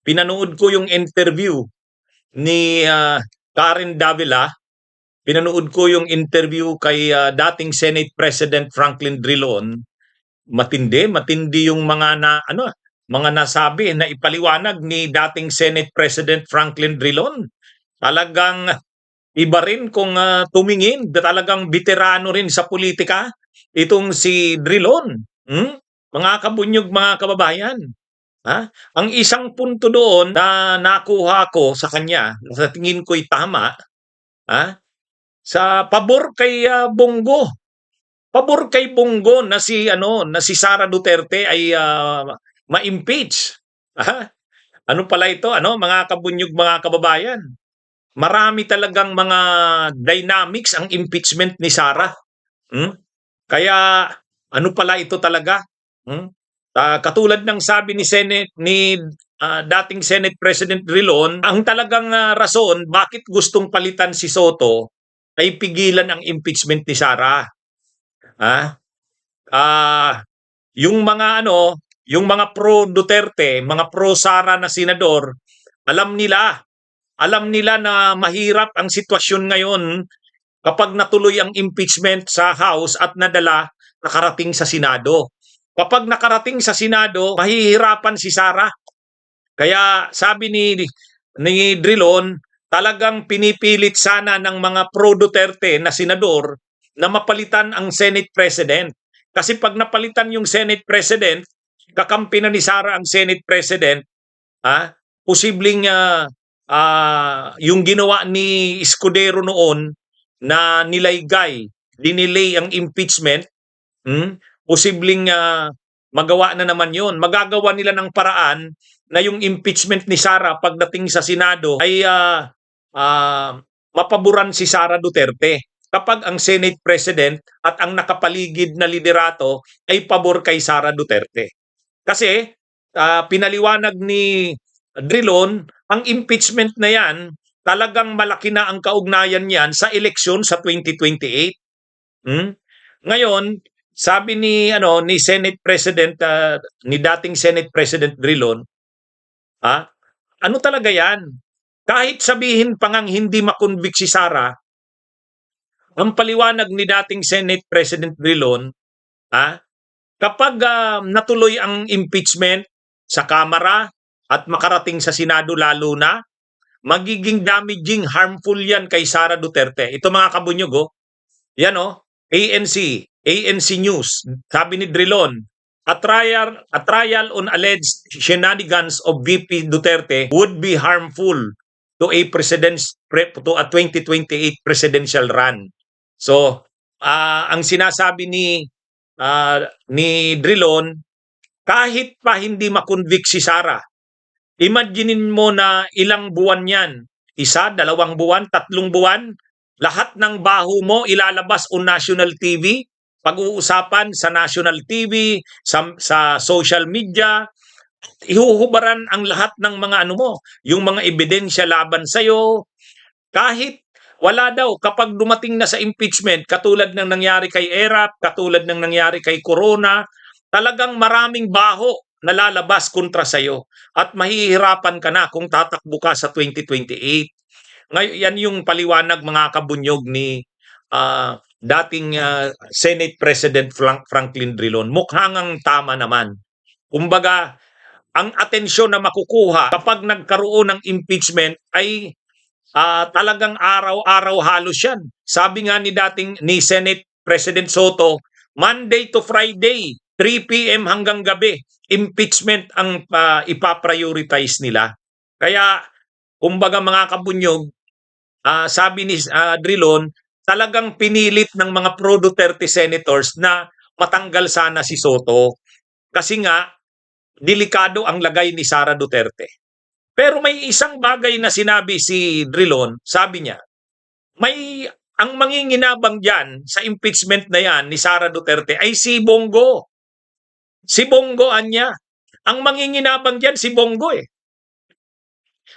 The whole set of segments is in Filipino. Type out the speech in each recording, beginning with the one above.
Pinanood ko yung interview ni Karen Davila. Pinanood ko yung interview kay dating Senate President Franklin Drilon. Matindi yung mga nasabi na ipaliwanag ni dating Senate President Franklin Drilon. Talagang iba rin kung tumingin, talagang veterano rin sa politika itong si Drilon. Mga kabunyog, mga kababayan. Ha? Ang isang punto doon na nakuha ko sa kanya, sa tingin ko'y tama, ha? Sa pabor kay Bongo. Pabor kay Bongo na si Sara Duterte ay ma-impeach. Ha? Ano pala ito, mga kabunyog, mga kababayan? Marami talagang mga dynamics ang impeachment ni Sara. Kaya ano pala ito talaga? Katulad ng sabi ni dating Senate President Drilon, ang talagang rason bakit gustong palitan si Soto ay pigilan ang impeachment ni Sara. Yung mga pro Duterte, mga pro Sara na senador, alam nila na mahirap ang sitwasyon ngayon kapag natuloy ang impeachment sa House at nakarating sa Senado. Kapag nakarating sa Senado, mahihirapan si Sara. Kaya sabi ni Drilon, talagang pinipilit sana ng mga pro Duterte na senador na mapalitan ang Senate President. Kasi pag napalitan yung Senate President, kakampi na ni Sara ang Senate President, posibleng yung ginawa ni Escudero noon na dinelay ang impeachment, posibleng magawa na naman yon. Magagawa nila ng paraan na yung impeachment ni Sara pagdating sa Senado ay mapaboran si Sara Duterte kapag ang Senate President at ang nakapaligid na liderato ay pabor kay Sara Duterte. Kasi pinaliwanag ni Drilon, ang impeachment na yan, talagang malaki na ang kaugnayan niyan sa eleksyon sa 2028. Ngayon, sabi ni Senate President ni dating Senate President Drilon, ano talaga yan? Kahit sabihin pa ngang hindi makonvict si Sara, ang paliwanag ni dating Senate President Drilon, kapag natuloy ang impeachment sa Kamara at makarating sa Senado lalo na, magiging damaging, harmful yan kay Sara Duterte. Ito mga kabunyog, yan ANC News, sabi ni Drilon, a trial on alleged shenanigans of VP Duterte would be harmful to a 2028 presidential run. So, ang sinasabi ni Drilon, kahit pa hindi makonvict si Sara, imaginein mo na ilang buwan yan. 1, 2 buwan, 3 buwan, lahat ng baho mo ilalabas on national TV, pag-uusapan sa national TV, sa social media, ihuhubaran ang lahat ng mga yung mga ebidensya laban sa'yo. Kahit wala daw, kapag dumating na sa impeachment, katulad ng nangyari kay Erap, katulad ng nangyari kay Corona, talagang maraming baho na lalabas kontra sa'yo at mahihirapan ka na kung tatakbo ka sa 2028. Ngayon, yan yung paliwanag, mga kabunyog, ni dating Senate President Franklin Drilon. Mukhang ang tama naman. Kumbaga, ang atensyon na makukuha kapag nagkaroon ng impeachment ay talagang araw-araw halos yan. Sabi nga ni Senate President Soto, Monday to Friday, 3 p.m. hanggang gabi, impeachment ang ipaprioritize nila. Kaya, kumbaga mga kabunyog, sabi ni Drilon, talagang pinilit ng mga pro-Duterte senators na matanggal sana si Soto. Kasi nga, delikado ang lagay ni Sara Duterte. Pero may isang bagay na sinabi si Drilon, sabi niya, ang manginginabang dyan sa impeachment na yan ni Sara Duterte ay si Bongo. Si Bongo, anya. Ang manginginabang dyan si Bongo eh.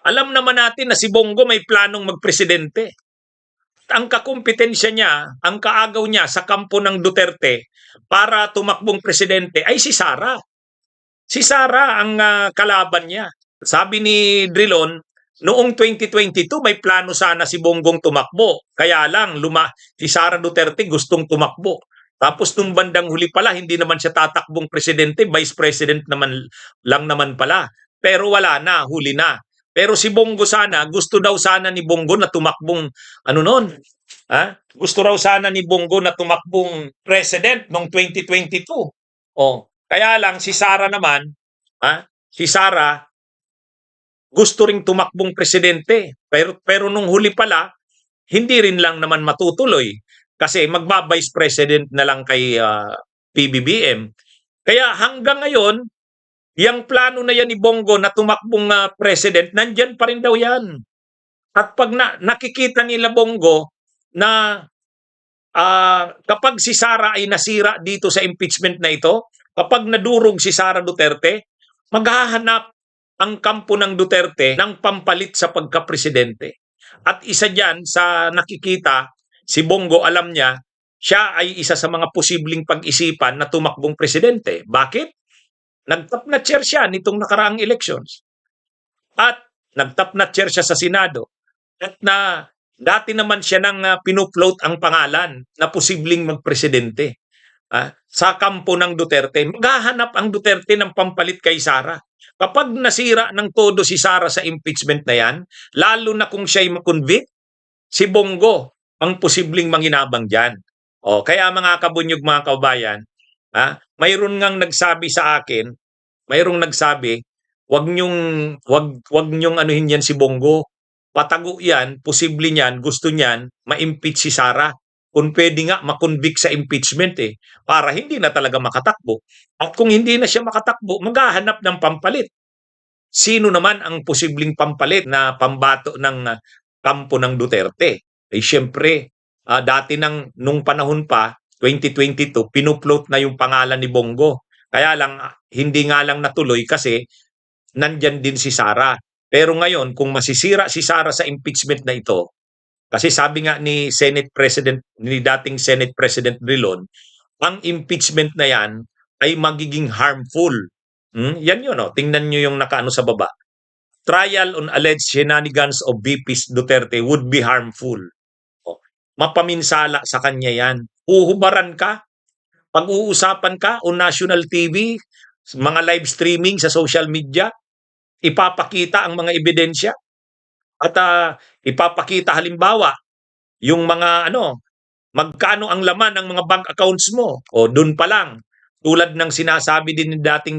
Alam naman natin na si Bongo may planong magpresidente. Ang kakumpetensya niya, ang kaagaw niya sa kampo ng Duterte para tumakbong presidente ay si Sara. Si Sara ang kalaban niya. Sabi ni Drilon, noong 2022 may plano sana si Bongbong tumakbo. Kaya lang si Sara Duterte gustong tumakbo. Tapos nung bandang huli pala, hindi naman siya tatakbong presidente, vice president naman lang naman pala. Pero wala na, huli na. Pero si Bongo sana, gusto daw sana ni Bongo na tumakbong, ano nun, ha? Gusto raw sana ni Bongo na tumakbong president noong 2022. Oh, kaya lang si Sara naman, ha? Si Sara gusto ring tumakbong presidente. Pero nung huli pala, hindi rin lang naman matutuloy kasi magba-vice president na lang kay PBBM. Kaya hanggang ngayon, yung plano na yan ni Bongo na tumakbong president, nandyan pa rin daw yan. At pag nakikita nila Bongo na kapag si Sara ay nasira dito sa impeachment na ito, kapag nadurog si Sara Duterte, maghahanap ang kampo ng Duterte ng pampalit sa pagkapresidente. At isa dyan sa nakikita, si Bongo alam niya, siya ay isa sa mga posibleng pag-isipan na tumakbong presidente. Bakit? Nag-top na chair siya nitong nakaraang elections. At nag-top na chair siya sa Senado. At na dati naman siya nang pinuploat ang pangalan na posibleng magpresidente sa kampo ng Duterte. Maghahanap ang Duterte ng pampalit kay Sara. Kapag nasira ng todo si Sara sa impeachment na yan, lalo na kung siya'y makonvict, si Bongo ang posibleng manginabang dyan. O, kaya mga kabunyog, mga kabayan, mayroon ngang nagsabi sa akin, mayroong nagsabi, wag nyong anuhin yan si Bongo. Patago yan, posible niyan, gusto niyan, ma-impeach si Sara. Kung pwede nga, makonvict sa impeachment para hindi na talaga makatakbo. At kung hindi na siya makatakbo, maghahanap ng pampalit. Sino naman ang posibleng pampalit na pambato ng kampo ng Duterte? Siyempre, dati nung panahon pa, 2022, pinuploat na yung pangalan ni Bongo. Kaya lang, hindi nga lang natuloy kasi nandyan din si Sara. Pero ngayon, kung masisira si Sara sa impeachment na ito, kasi sabi nga ni dating Senate President Drilon, ang impeachment na yan ay magiging harmful. Yan yun, tingnan nyo yung nakaano sa baba. Trial on alleged shenanigans of VP Duterte would be harmful. Mapaminsala sa kanya yan. Uhubaran ka, pag-uusapan ka on national TV, mga live streaming sa social media, ipapakita ang mga ebidensya at ipapakita halimbawa yung mga magkano ang laman ng mga bank accounts mo. O doon pa lang, tulad ng sinasabi din ni dating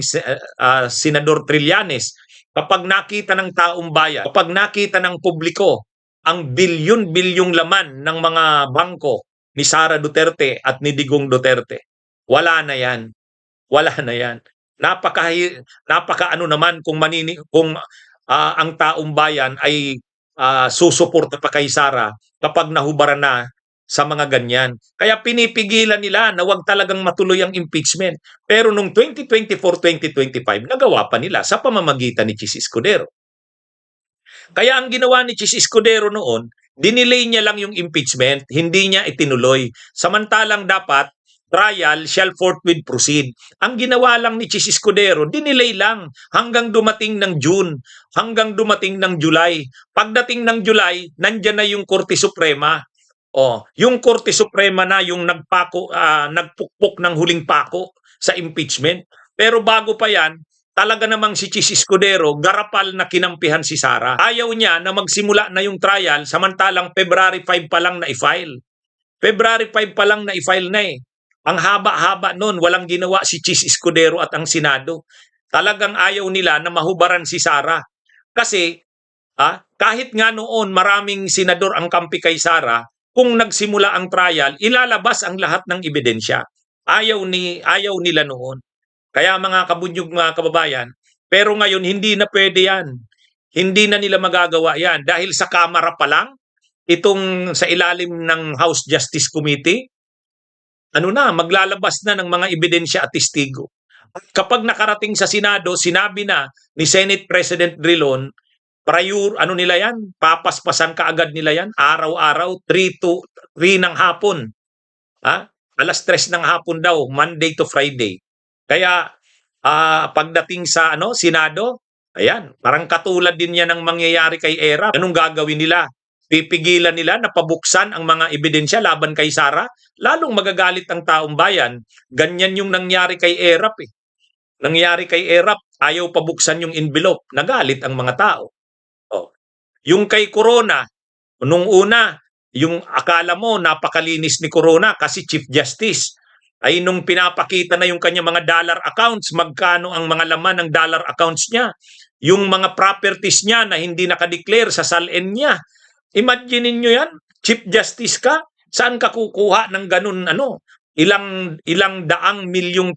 Senador Trillanes, kapag nakita ng taong bayan, kapag nakita ng publiko ang bilyon-bilyong laman ng mga bangko ni Sara Duterte at ni Digong Duterte, wala na yan. Wala na yan. Napaka ano naman kung ang taong bayan ay susuporta pa kay Sara kapag nahubaran na sa mga ganyan. Kaya pinipigilan nila na wag talagang matuloy ang impeachment. Pero nung 2024-2025, nagawa pa nila sa pamamagitan ni Chis Escudero. Kaya ang ginawa ni Chis Escudero noon, dinelay niya lang yung impeachment, hindi niya itinuloy. Samantalang dapat trial shall forthwith proceed. Ang ginawa lang ni Chis Escudero, dinelay lang hanggang dumating ng June, hanggang dumating ng July. Pagdating ng July, nandyan na yung Korte Suprema. Yung Korte Suprema na yung nagpukpok ng huling pako sa impeachment. Pero bago pa yan, talaga namang si Chis Escudero, garapal na kinampihan si Sara. Ayaw niya na magsimula na yung trial, samantalang February 5 pa lang na i-file. February 5 pa lang na i-file na Ang haba-haba noon, walang ginawa si Chis Escudero at ang Senado. Talagang ayaw nila na mahubaran si Sara. Kasi, kahit nga noon maraming senador ang kampi kay Sara, kung nagsimula ang trial, ilalabas ang lahat ng ebidensya. Ayaw nila noon. Kaya mga kabunyog, mga kababayan, pero ngayon hindi na pwede yan. Hindi na nila magagawa yan dahil sa Kamara pa lang, itong sa ilalim ng House Justice Committee, maglalabas na ng mga ebidensya at testigo. At kapag nakarating sa Senado, sinabi na ni Senate President Drilon, nila yan, papaspasan kaagad nila yan, araw-araw, 3 ng hapon. Alas 3 ng hapon daw, Monday to Friday. Kaya pagdating sa Senado, Ayan, parang katulad din yan ng mangyayari kay Erap. Anong gagawin nila? Pipigilan nila na pabuksan ang mga ebidensya laban kay Sara? Lalong magagalit ang taong bayan. Ganyan yung nangyari kay Erap eh. Nangyari kay Erap, ayaw pabuksan yung envelope. Nagalit ang mga tao. Oh. Yung kay Corona, nung una, yung akala mo napakalinis ni Corona kasi Chief Justice. Ay nung pinapakita na yung kanya mga dollar accounts, magkano ang mga laman ng dollar accounts niya. Yung mga properties niya na hindi nakadeclare sa SALN niya. Imagine niyo yan, Chief Justice ka, saan ka kukuha ng ganun ano? Ilang daang milyong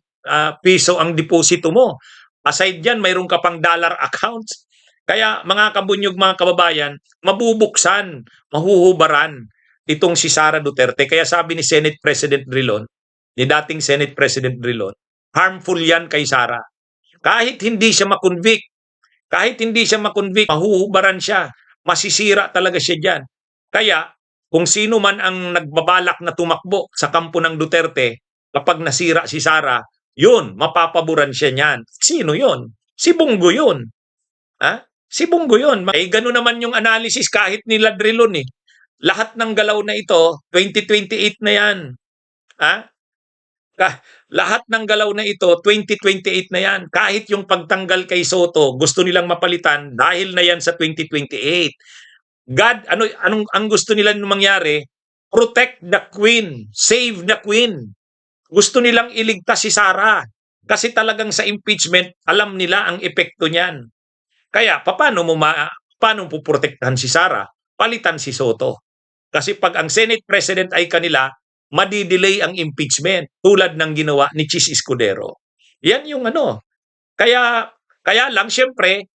piso ang deposito mo. Aside diyan, mayroon ka pang dollar accounts. Kaya mga kabunyog, mga kababayan, mabubuksan, mahuhubaran itong si Sara Duterte. Kaya sabi ni Senate President Drilon, ni dating Senate President Drilon, harmful yan kay Sara. Kahit hindi siya makonvict, mahuhubaran siya, masisira talaga siya dyan. Kaya, kung sino man ang nagbabalak na tumakbo sa kampo ng Duterte, kapag nasira si Sara, yun, mapapaboran siya niyan. Sino yun? Si Bongo yun. Ha? Si Bongo yun. Eh, gano'n naman yung analysis kahit nila Drilon eh. Lahat ng galaw na ito, 2028 na yan. Ha? Lahat ng galaw na ito, 2028 na yan. Kahit yung pagtanggal kay Soto, gusto nilang mapalitan dahil na yan sa 2028. God, anong ang gusto nila mangyari? Protect the Queen, save the Queen. Gusto nilang iligtas si Sara. Kasi talagang sa impeachment, alam nila ang epekto niyan. Kaya paano puprotektahan si Sara? Palitan si Soto. Kasi pag ang Senate President ay kanila, madidelay ang impeachment tulad ng ginawa ni Chis Escudero. Yan yung ano. Kaya lang siyempre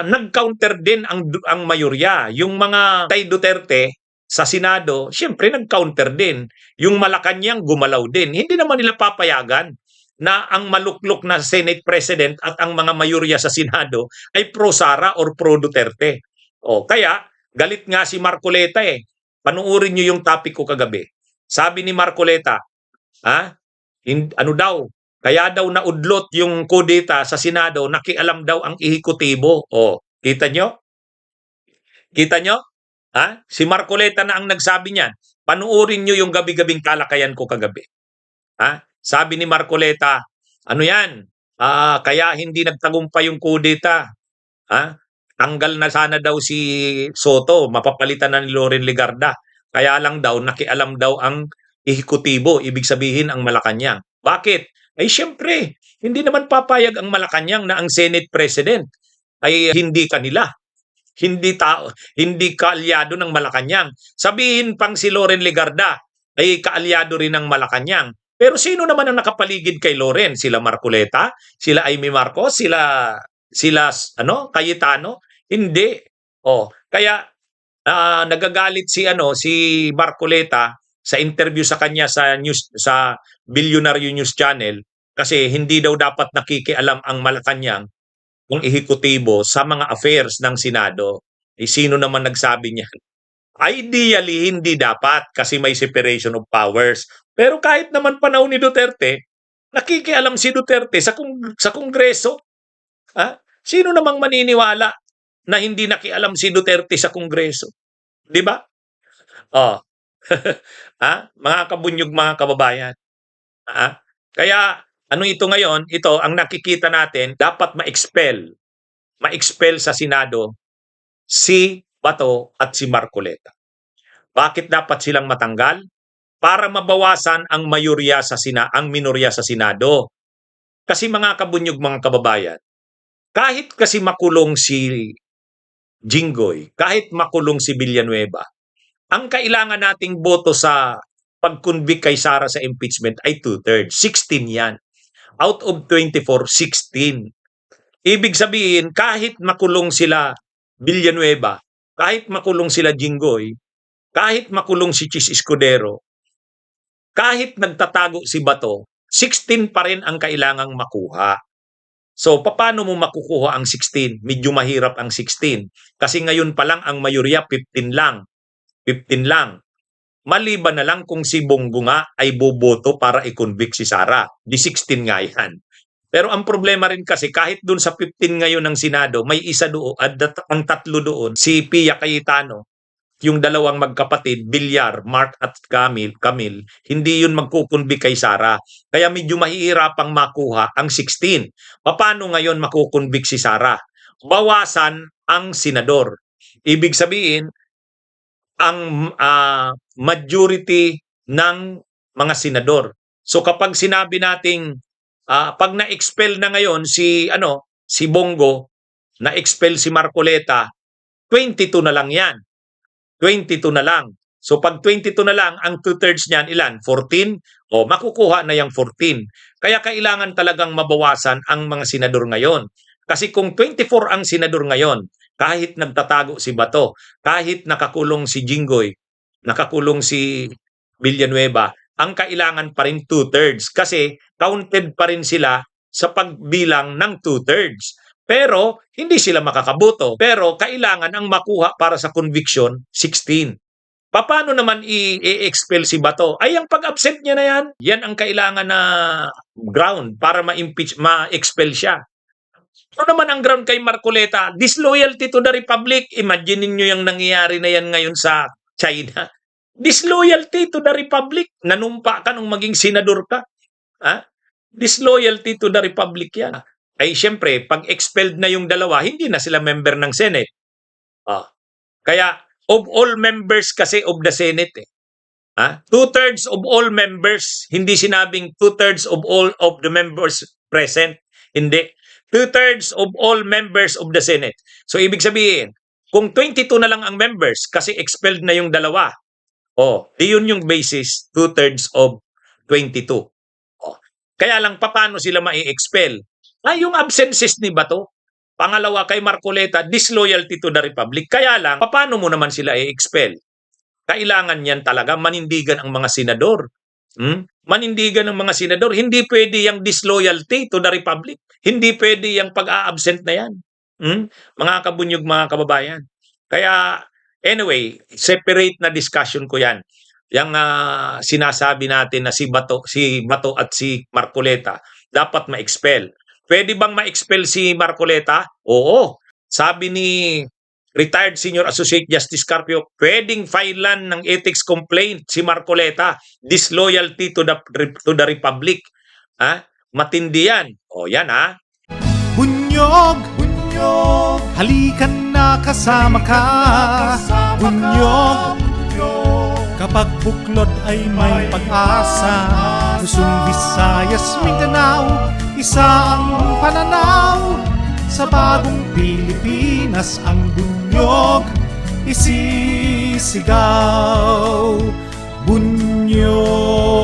nag-counter din ang mayorya. Yung mga kay Duterte sa Senado, siyempre nag-counter din. Yung Malacanang gumalaw din. Hindi naman nila papayagan na ang maluklok na Senate President at ang mga mayorya sa Senado ay pro-Sara or pro-Duterte. O, kaya galit nga si Marcoleta eh. Panuorin niyo yung topic ko kagabi. Sabi ni Marcoleta, ano daw, kaya daw naudlot yung kudeta sa Senado, nakialam daw ang ehekutibo. O, kita nyo? Kita nyo? Si Marcoleta na ang nagsabi niyan. Panuorin nyo yung gabi-gabing talakayan ko kagabi. Sabi ni Marcoleta, ano yan? Kaya hindi nagtagumpay yung kudeta. Tanggal na sana daw si Soto, mapapalitan na ni Loren Legarda. Kaya lang daw, nakialam daw ang ehekutibo, ibig sabihin ang Malacanang. Bakit? Ay siyempre, hindi naman papayag ang Malacanang na ang Senate President ay hindi kanila. Hindi kaalyado ng Malacanang. Sabihin pang si Loren Legarda ay kaalyado rin ng Malacanang. Pero sino naman ang nakapaligid kay Loren? Sila Marcoleta? Sila Amy Marcos? Sila Cayetano? Hindi. Kaya nagagalit si Marcoleta sa interview sa kanya sa Billionaire News Channel kasi hindi daw dapat nakikialam ang Malacanang ng ehekutibo sa mga affairs ng Senado. Sino naman nagsabi niyan? Ideally, hindi dapat kasi may separation of powers. Pero kahit naman panahon ni Duterte, nakikialam si Duterte sa Kongreso. Sino namang maniniwala na hindi nakialam si Duterte sa Kongreso? 'Di ba? Mga kabunyog, mga kababayan. Kaya ano ito ngayon? Ito ang nakikita natin, dapat ma-expel sa Senado si Bato at si Marcoleta. Bakit dapat silang matanggal? Para mabawasan ang minorya sa Senado. Kasi mga kabunyog, mga kababayan, kahit kasi makulong si Jinggoy, kahit makulong si Villanueva, ang kailangan nating boto sa pag-convict kay Sara sa impeachment ay 2/3. 16 yan. Out of 24, 16. Ibig sabihin, kahit makulong sila Villanueva, kahit makulong sila Jinggoy, kahit makulong si Chis Escudero, kahit nagtatago si Bato, 16 pa rin ang kailangang makuha. So, paano mo makukuha ang 16? Medyo mahirap ang 16. Kasi ngayon pa lang ang mayorya 15 lang. 15 lang. Maliban na lang kung si Bongo nga ay boboto para i-convict si Sara. Di 16 nga yan. Pero ang problema rin kasi kahit dun sa 15 ngayon ng Senado, may isa doon at ang tatlo doon, si Pia Cayetano, yung dalawang magkapatid, Villar, Mark at Camille, hindi yun magkukunbi kay Sara. Kaya medyo mahihirapang makuha ang 16. Paano ngayon makukunbik si Sara? Bawasan ang senador. Ibig sabihin, ang majority ng mga senador. So kapag sinabi nating pag na-expel na ngayon si Bongo, na-expel si Marcoleta, 22 na lang 'yan. 22 na lang. So pag 22 na lang, ang two-thirds niyan ilan? 14? O makukuha na yung 14. Kaya kailangan talagang mabawasan ang mga senador ngayon. Kasi kung 24 ang senador ngayon, kahit nagtatago si Bato, kahit nakakulong si Jinggoy, nakakulong si Villanueva, ang kailangan pa rin two-thirds kasi counted pa rin sila sa pagbilang ng two-thirds. Pero hindi sila makakaboto. Pero kailangan ang makuha para sa conviction 16. Paano naman i-expel si Bato? Ay, ang pag-absent niya na yan. Yan ang kailangan na ground para ma-impeach, ma-expel siya. Ano naman ang ground kay Marcoleta? Disloyalty to the Republic. Imagine niyo yung nangyayari na yan ngayon sa China. Disloyalty to the Republic. Nanumpa ka nung maging senador ka. Ha? Disloyalty to the Republic yan. Ay siyempre, pag expelled na yung dalawa, hindi na sila member ng Senate. Kaya, of all members kasi of the Senate, two-thirds of all members, hindi sinabing two-thirds of all of the members present. Hindi. Two-thirds of all members of the Senate. So, ibig sabihin, kung 22 na lang ang members kasi expelled na yung dalawa, di yun yung basis, two-thirds of 22. Kaya lang, paano sila mai-expel? Yung absences ni Bato. Pangalawa, kay Marcoleta, disloyalty to the Republic. Kaya lang, paano mo naman sila i-expel? Kailangan yan talaga, manindigan ang mga senador. Manindigan ng mga senador. Hindi pwede yung disloyalty to the Republic. Hindi pwede yung pag-a-absent na yan. Mga kabunyog, mga kababayan. Kaya, anyway, separate na discussion ko yan. Yung sinasabi natin na si Bato at si Marcoleta dapat ma-expel. Pwede bang ma-expel si Marcoleta? Oo. Sabi ni retired Senior Associate Justice Carpio, pwedeng filean ng ethics complaint si Marcoleta. Disloyalty to the Republic. Matindi yan. Yan Bunyog, bunyog, halikan na kasama ka. Bunyog, kapag buklod ay may pag-asa. Luzon, Visayas, Mindanao, isa ang pananaw. Sa bagong Pilipinas ang bunyog isisigaw. Bunyog.